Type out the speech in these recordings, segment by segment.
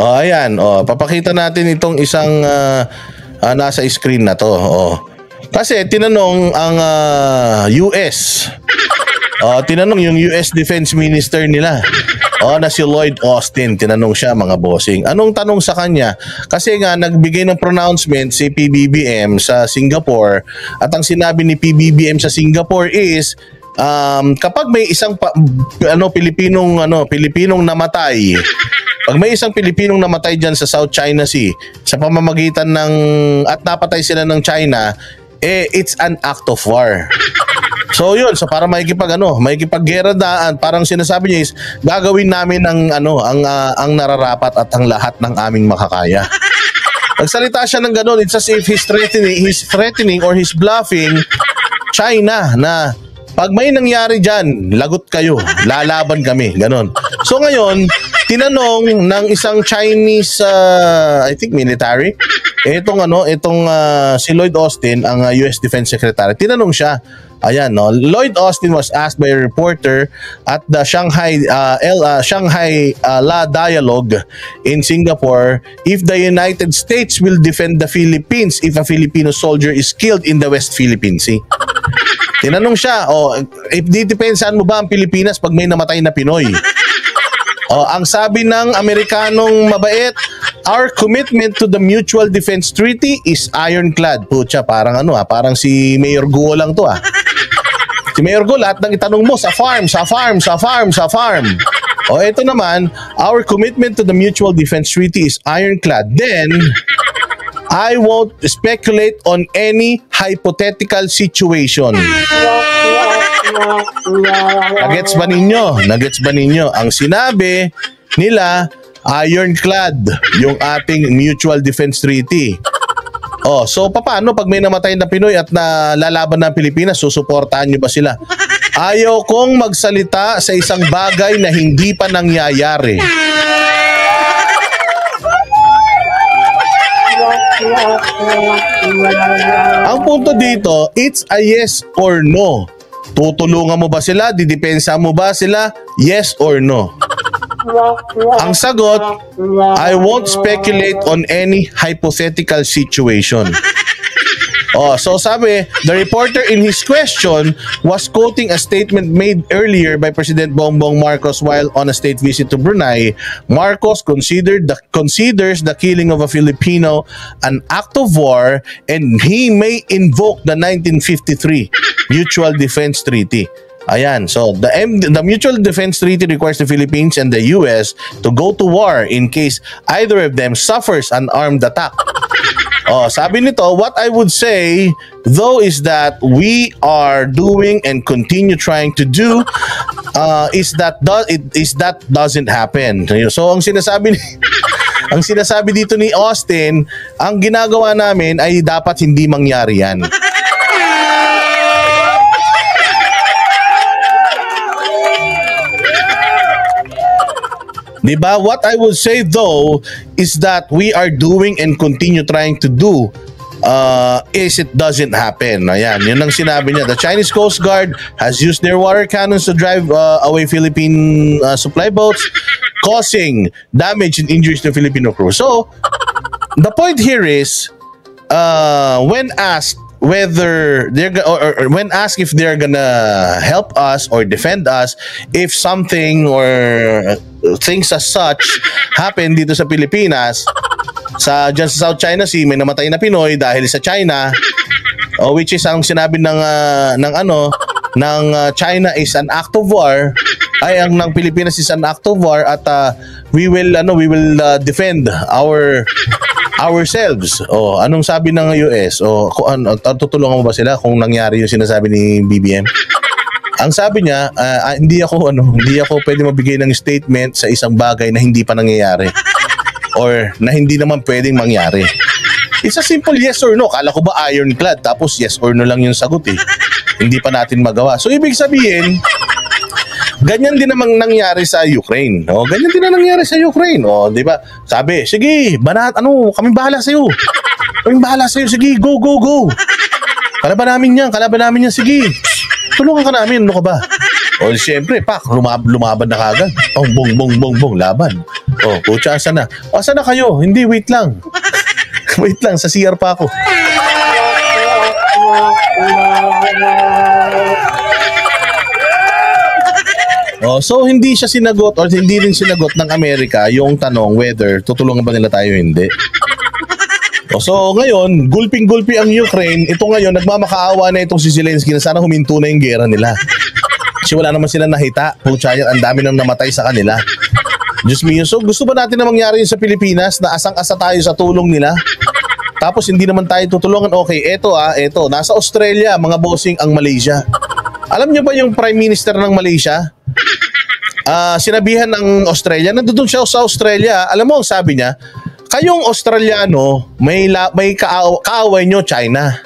Ayan, papakita natin itong isang nasa screen na to. Kasi tinanong ang US. Tinanong yung US Defense Minister nila. Na si Lloyd Austin, tinanong siya mga bossing. Anong tanong sa kanya? Kasi nga nagbigay ng pronouncement si PBBM sa Singapore at ang sinabi ni PBBM sa Singapore is kapag may isang Pilipinong namatay, pag may isang Pilipinong namatay dyan sa South China Sea sa pamamagitan ng at napatay sila ng China, it's an act of war. So yun, so para makikipaggera daan, parang sinasabi niya is gagawin namin ang nararapat at ang lahat ng aming makakaya. Nagsalita siya ng ganun, it's as if he's threatening or he's bluffing China na pag may nangyari dyan, lagot kayo, lalaban kami, ganun. So ngayon, tinanong ng isang Chinese, I think military, itong si Lloyd Austin, ang US Defense Secretary, tinanong siya. Ayan, no. Lloyd Austin was asked by a reporter at the Shanghai La Dialogue in Singapore if the United States will defend the Philippines if a Filipino soldier is killed in the West Philippine Sea. Tinanong siya, if didepensahan mo ba ang Pilipinas pag may namatay na Pinoy? Ang sabi ng Amerikanong mabait, our commitment to the Mutual Defense Treaty is ironclad. Pucha, parang parang si Mayor Guo lang to. Si Mayor Guo, lahat ng itanong mo, sa farm. Ito naman, our commitment to the Mutual Defense Treaty is ironclad. Then, I won't speculate on any hypothetical situation. Nagets ba ninyo? Ang sinabi nila, ironclad yung ating Mutual Defense Treaty. So paano pag may namatay na Pinoy at nalalaban ng Pilipinas, susuportahan nyo ba sila? Ayaw kong magsalita sa isang bagay na hindi pa nangyayari. Ang punto dito, it's a yes or no. Tutulungan mo ba sila? Didepensa mo ba sila? Yes or no? Ang sagot, I won't speculate on any hypothetical situation. So sabi, the reporter in his question was quoting a statement made earlier by President Bongbong Marcos while on a state visit to Brunei. Marcos considers the killing of a Filipino an act of war and he may invoke the 1953 Mutual Defense Treaty. Ayan, so the Mutual Defense Treaty requires the Philippines and the US to go to war in case either of them suffers an armed attack. Sabi nito, what I would say though is that we are doing and continue trying to do is that doesn't happen. So ang sinasabi dito ni Austin, ang ginagawa namin ay dapat hindi mangyari yan. Diba? What I would say though is that we are doing and continue trying to do is it doesn't happen. Ayan, yun ang sinabi niya. The Chinese Coast Guard has used their water cannons to drive away Philippine supply boats, causing damage and injuries to Filipino crew. So, the point here is, when asked whether or when asked if they're gonna help us or defend us if something or things as such happen dito sa Pilipinas, dyan sa South China Sea, may namatay na Pinoy dahil sa China, which is ang sinabi ng China is an act of war, ay ang ng Pilipinas is an act of war, at we will defend ourselves. Anong sabi ng US? Tutulungan mo ba sila kung nangyari yung sinasabi ni BBM? Ang sabi niya, hindi ako pwede mabigay ng statement sa isang bagay na hindi pa nangyayari or na hindi naman pwedeng mangyari. It's a simple yes or no. Kala ko ba ironclad tapos yes or no lang yung sagot eh. Hindi pa natin magawa. So ibig sabihin, ganyan din namang nangyari sa Ukraine. Ganyan din na nangyari sa Ukraine. Di ba? Sabi, sige, kami bahala sa'yo. Sige, go. Kalaban namin yan, sige. Tulungan ka namin, ano ka ba? Siyempre, lumaban na kagad. Bong, laban. Oh, putya, asan na? Asan na kayo? Hindi, wait lang. Wait lang, sa CR pa ako. Oh, so hindi siya sinagot or hindi rin sinagot ng Amerika yung tanong whether tutulungan ba nila tayo hindi. Oh, so ngayon, gulping-gulpi ang Ukraine. Ito ngayon, nagmamakaawa na itong si Zelensky na sana huminto na yung gera nila. Kasi wala naman sila nahita. Pucha yan, ang dami nang namatay sa kanila. Diyos mio, so gusto ba natin na mangyari yun sa Pilipinas na asang-asa tayo sa tulong nila? Tapos hindi naman tayo tutulungan. Okay, eto nasa Australia, mga bossing ang Malaysia. Alam nyo ba yung Prime Minister ng Malaysia? Sinabihan ng Australia, nandun siya sa Australia, alam mo ang sabi niya, kayong Australiano, may kaaway nyo China.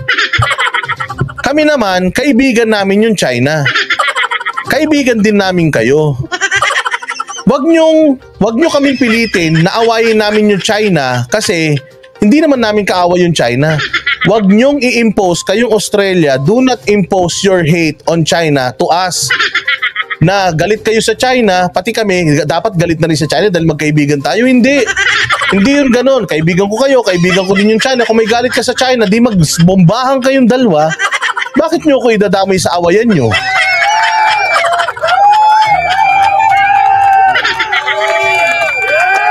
Kami naman, kaibigan namin yung China. Kaibigan din namin kayo. Wag nyo kaming pilitin na awayin namin yung China kasi hindi naman namin kaaway yung China. Wag nyong i-impose kayong Australia, do not impose your hate on China to us. Na galit kayo sa China, pati kami, dapat galit na rin sa China dahil magkaibigan tayo. Hindi. Hindi yun ganun. Kaibigan ko kayo, kaibigan ko din yung China. Kung may galit ka sa China, di magbombahan kayong dalawa. Bakit nyo ko idadamay sa awayan nyo?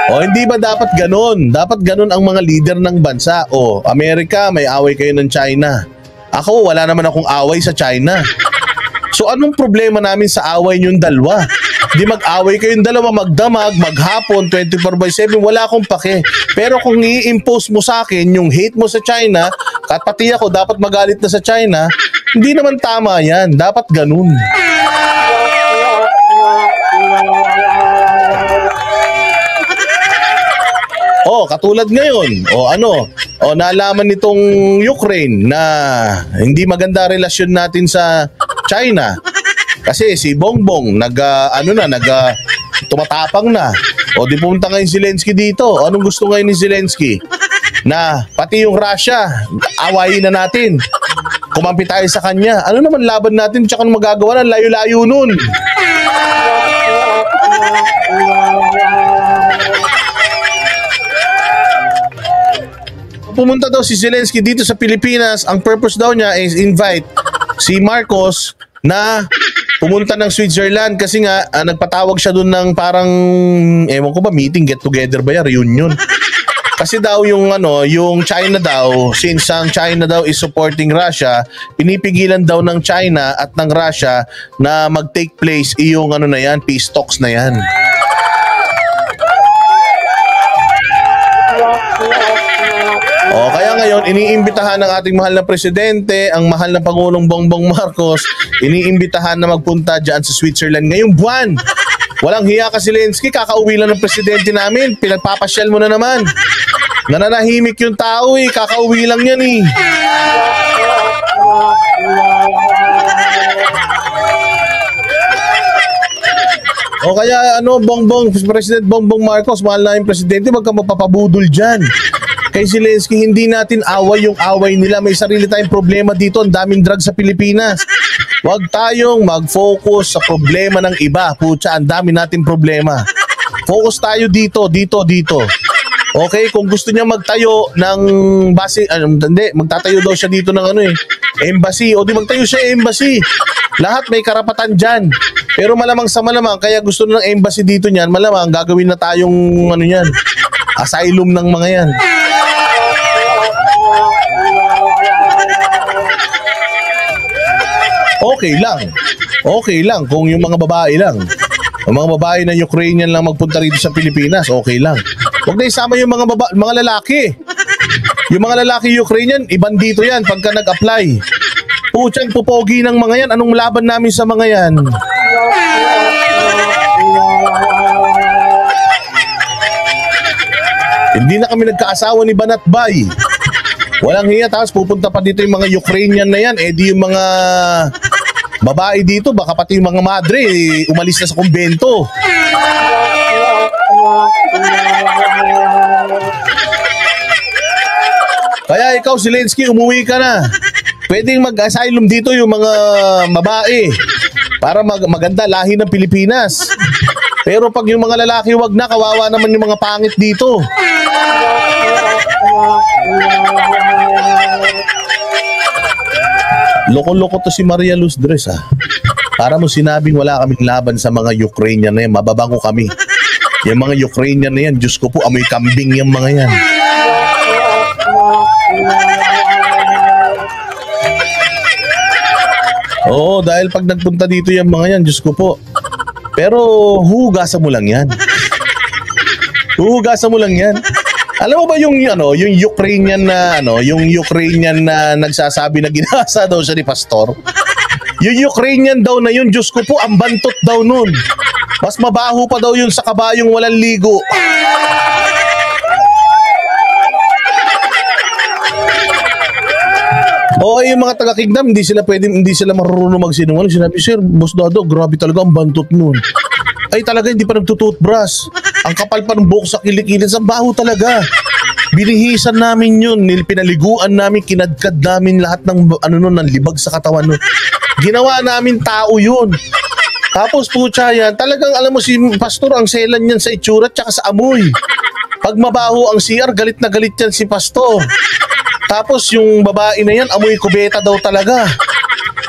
O hindi ba dapat ganun? Dapat ganun ang mga leader ng bansa. O, Amerika, may away kayo ng China. Ako, wala naman akong away sa China. So anong problema namin sa away niyong dalawa? Di mag-away kayong dalawa, magdamag, maghapon, 24/7, wala akong pake. Pero kung i-impose mo sa akin yung hate mo sa China, at pati ako dapat magalit na sa China, hindi naman tama yan. Dapat ganun. Oh, katulad ngayon. Nalaman nitong Ukraine na hindi maganda relasyon natin sa China. Kasi si Bongbong tumatapang na. O di pumunta ngayon Zelensky dito. Anong gusto ngayon ni Zelensky? Na pati yung Russia, awayin na natin. Kumampi tayo sa kanya. Ano naman laban natin tsaka magagawa na layo-layo nun. Pumunta daw si Zelensky dito sa Pilipinas. Ang purpose daw niya is invite si Marcos na pumunta ng Switzerland kasi nga nagpatawag siya doon ng parang ewan ko ba meeting, get together ba yan, reunion. Kasi daw yung China daw, since ang China daw is supporting Russia, pinipigilan daw ng China at ng Russia na mag-take place yung peace talks na yan. O kaya ngayon, iniimbitahan ng ating mahal na presidente, ang mahal na Pangulong Bongbong Marcos, iniimbitahan na magpunta dyan sa Switzerland ngayong buwan. Walang hiya ka Zelensky, kakauwi lang ng presidente namin, pinagpapasyal mo na naman. Nananahimik yung tao kakauwi lang yan O kaya President Bongbong Marcos, mahal na yung presidente, wag ka magpapabudol dyan. Kay Zelensky, hindi natin away yung away nila. May sarili tayong problema dito. Ang daming drugs sa Pilipinas. Huwag tayong mag-focus sa problema ng iba. Putya, ang dami nating problema. Focus tayo dito. Okay, kung gusto niya magtayo ng base, magtatayo daw siya dito ng embassy. O di magtayo siya embassy. Lahat may karapatan dyan. Pero malamang sa malamang, kaya gusto ng embassy dito niyan, malamang gagawin na tayong asylum ng mga yan. Okay lang kung yung mga babae lang. Ang mga babae na Ukrainian lang magpunta rito sa Pilipinas, okay lang. Huwag na isama yung mga lalaki. Yung mga lalaki Ukrainian, ibandito yan pagka nag-apply. Putyang pupogi ng mga yan. Anong laban namin sa mga yan? Hindi na kami nagkaasawa ni Banat Bay. Walang hiya, tapos pupunta pa dito yung mga Ukrainian na yan. Di yung mga babae dito, baka pati yung mga madre umalis na sa kumbento. Kaya ikaw Zelensky, umuwi ka na. Pwedeng mag-asylum dito yung mga babae para maganda lahi ng Pilipinas. Pero pag yung mga lalaki, wag na, kawawa naman yung mga pangit dito. Loko-loko to si Maria Luz Dres Para mo sinabing wala kaming laban sa mga Ukrainian na yan, mababango kami. Yung mga Ukrainian na yan, Diyos ko po, amoy kambing yung mga yan. Oo, dahil pag nagpunta dito yung mga yan, Diyos ko po. Pero huhugasan mo lang yan. Huhugasan mo lang yan. Alam mo ba yung Ukrainian na yung Ukrainian na nagsasabi na ginasa daw siya ni pastor? Yung Ukrainian daw na yun, Diyos ko po, ang bantot daw nun. Mas mabaho pa daw yun sa kabayong walang ligo. Okay, yung mga taga-Kingdom, hindi sila marunong magsinungaling. Sinabi, sir, Boss Dado, grabe talaga ang bantot nun. Ay talaga, hindi pa nagtututbrush. Ang kapal pa ng buhok sa kilikilid, ang baho talaga. Binihisan namin yun, pinaliguan namin, kinadkad namin lahat ng ng libag sa katawan nun. Ginawa namin tao yun. Tapos putya yan, talagang alam mo si pastor, ang selan yan sa itsura tsaka sa amoy. Pag mabaho ang CR, galit na galit yan si pastor. Tapos yung babae na yan, amoy kubeta daw talaga.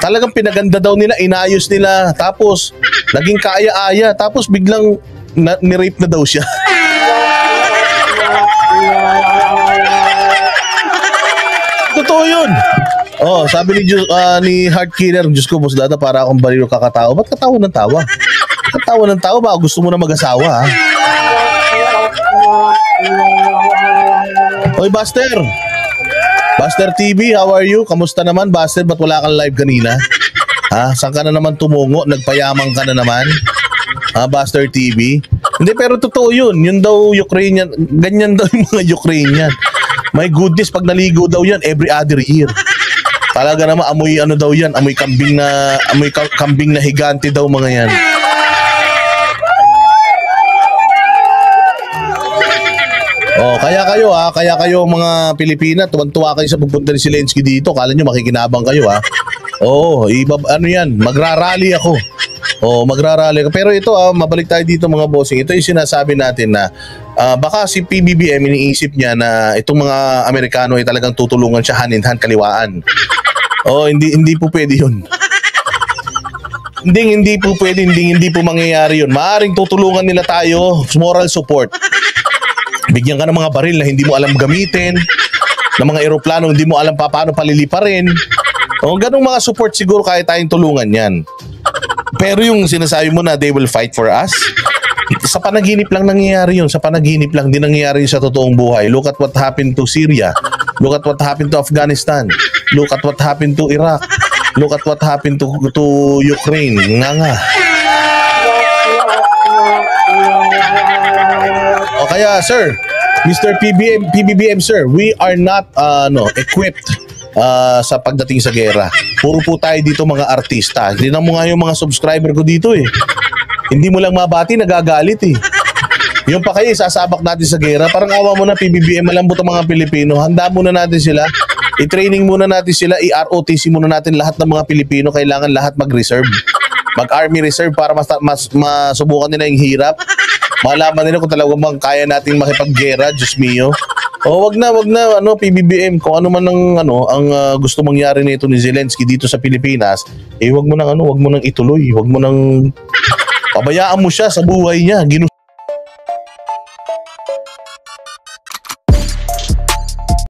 Talagang pinaganda daw nila, inayos nila. Tapos naging kaaya-aya. Tapos biglang ni-rape na daw siya. Totoo yun. Oh, sabi ni Heart Killer, Diyos ko, Boss Dada, para akong baliro kakatao. Ba't katawa ng tawa? Katawa ng tawa, baka gusto mo na mag-asawa, ha? Oy, Buster. Buster TV, how are you? Kamusta naman, Buster? Ba't wala kang live kanina? Ha? Saan ka na naman tumungo? Nagpayamang ka na naman? Ha, Buster TV? Hindi, pero totoo yun. Yun daw Ukrainian. Ganyan daw yung mga Ukrainian. My goodness, pag naligo daw yan, every other year. Talaga naman, amoy daw yan. Amoy kambing na higante daw mga yan. Oh, kaya kayo mga Pilipina, tuwan-tuwa kayo sa pagpunta ni Zelensky dito. Kala nyo makikinabang kayo, ha? Oo, magrarally ako. Oh, magrarally ako. Pero ito, mabalik tayo dito mga bossing. Ito yung sinasabi natin na baka si PBBM iniisip niya na itong mga Amerikano ay talagang tutulungan siya hand-in-hand kaliwaan. Oh, hindi po pwede yun. Hindi po pwede, hindi po mangyayari yun. Maaring tutulungan nila tayo, moral support. Bigyan ka ng mga baril na hindi mo alam gamitin, ng mga eroplano hindi mo alam paano paliliparin. O ganung mga support siguro kaya tayong tulungan yan. Pero yung sinasabi mo na they will fight for us, sa panaginip lang nangyayari yun. Sa panaginip lang, di nangyayari sa totoong buhay. Look at what happened to Syria. Look at what happened to Afghanistan. Look at what happened to Iraq. Look at what happened to Ukraine. Nga. O kaya, sir, Mr. PBBM, sir, we are not equipped sa pagdating sa gera. Puro po tayo dito mga artista. Tingnan mo nga yung mga subscriber ko dito eh. Hindi mo lang mabati, nagagalit eh. Yung pa kayo, sasabak natin sa gera. Parang awa mo na, PBBM, malambot ang mga Pilipino. Handa muna natin sila. I-training muna natin sila. I-ROTC muna natin lahat ng mga Pilipino. Kailangan lahat mag-reserve. Mag-army reserve para masubukan nila yung hirap. Malaman nila kung talagang bang kaya nating makipaggera, Diyos mio. O wag na PBBM, kung ano man ang gusto mangyari nito ni Zelensky dito sa Pilipinas, wag mo nang ituloy, wag mo nang pabayaan mo siya sa buhay niya.